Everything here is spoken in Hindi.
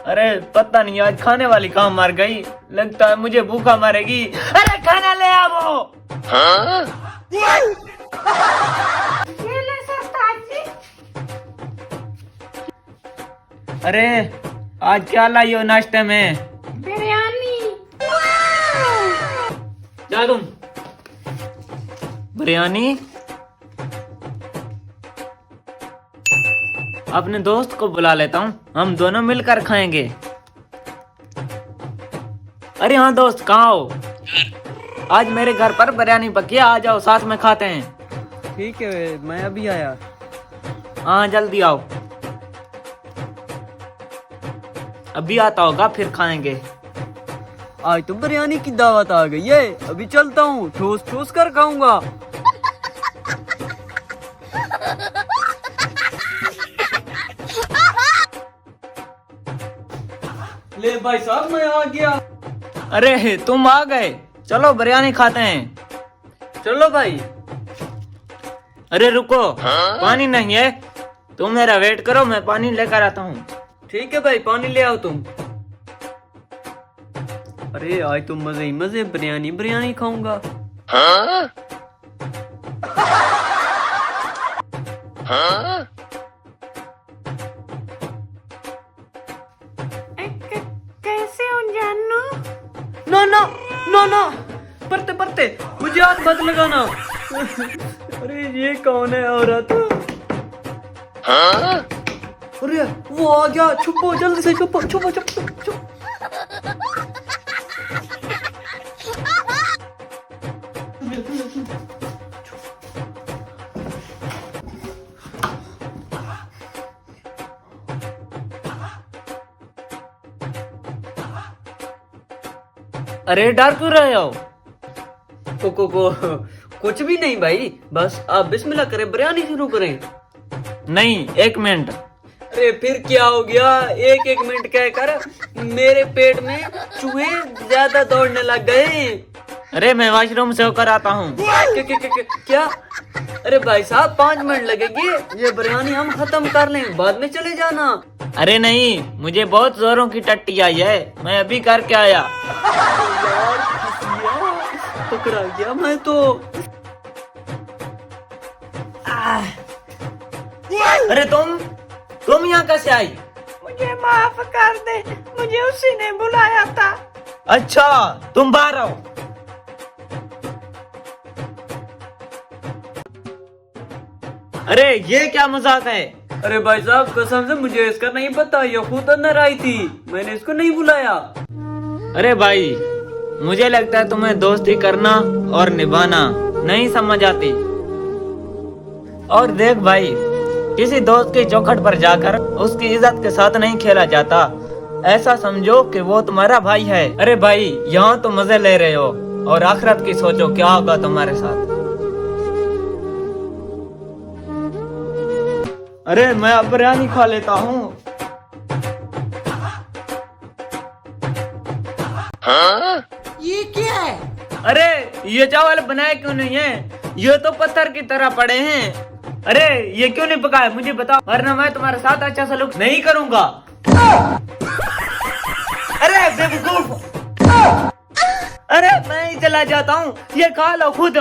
अरे पता नहीं आज खाने वाली कहाँ मर गई, लगता है मुझे भूखा मारेगी। अरे खाना ले आओ। अरे आज क्या लाई हो नाश्ते में? बिरयानी। जा तुम। बिरयानी? अपने दोस्त को बुला लेता हूँ, हम दोनों मिलकर खाएंगे। अरे हाँ दोस्त, कहाँ हो? आज मेरे घर पर बिरयानी पकी है, आ जाओ साथ में खाते हैं। ठीक है, मैं अभी आया। हाँ जल्दी आओ। अभी आता होगा फिर खाएंगे। आज तो बिरयानी की दावत आ गई है, अभी चलता हूँ, ठोस ठोस कर खाऊंगा। ले भाई साहब, मैं आ गया। अरे तुम आ गए, चलो बिरयानी खाते हैं। चलो भाई। अरे रुको, पानी नहीं है, तुम मेरा वेट करो, मैं पानी लेकर आता हूँ। ठीक है भाई, पानी ले आओ तुम। अरे आज तो मजे ही मजे, बिरयानी बिरयानी खाऊंगा। कैसे हो जानू? ना ना ना ना, पढ़ते पढ़ते मुझे हाथ मत लगाना। अरे ये कौन है औरत? अरे वो आ गया, छुपो जल्दी से, छुपो छुपो छुपो छुपो। अरे डर क्यों रहे हो? को कुछ भी नहीं भाई, बस आप बिस्मिल्लाह करें, बिरयानी शुरू करें। नहीं, एक मिनट। अरे फिर क्या हो गया? एक एक मिनट कहकर मेरे पेट में चूहे ज्यादा दौड़ने लग गए। अरे मैं वॉशरूम से होकर आता हूँ। क्या? अरे भाई साहब 5 मिनट लगेंगे, ये बिरयानी हम खत्म कर लें, बाद में चले जाना। अरे नहीं, मुझे बहुत जोरों की टट्टी आई है, मैं अभी करके आया। यार पकड़ा गया मैं तो। अरे तुम यहाँ कैसे आई? मुझे माफ कर दे, मुझे उसी ने बुलाया था। अच्छा तुम बाहर आओ। अरे ये क्या मजाक है? अरे भाई साहब कसम से मुझे इसका नहीं पता, ये खुद अंदर आई थी, मैंने इसको नहीं बुलाया। अरे भाई मुझे लगता है तुम्हें दोस्ती करना और निभाना नहीं समझ आती। और देख भाई, किसी दोस्त की चौखट पर जाकर उसकी इज्जत के साथ नहीं खेला जाता, ऐसा समझो कि वो तुम्हारा भाई है। अरे भाई यहाँ तो मजे ले रहे हो और आखिरत की सोचो क्या होगा तुम्हारे साथ। अरे मैं अब बिरयानी खा लेता हूँ। ये क्या है? अरे ये चावल बनाए क्यों नहीं है? ये तो पत्थर की तरह पड़े हैं। अरे ये क्यों नहीं पकाया मुझे बताओ, वरना मैं तुम्हारे साथ अच्छा सलूक नहीं करूंगा। अरे बेवकूफ, अरे मैं ही चला जाता हूँ, ये खा लो खुद।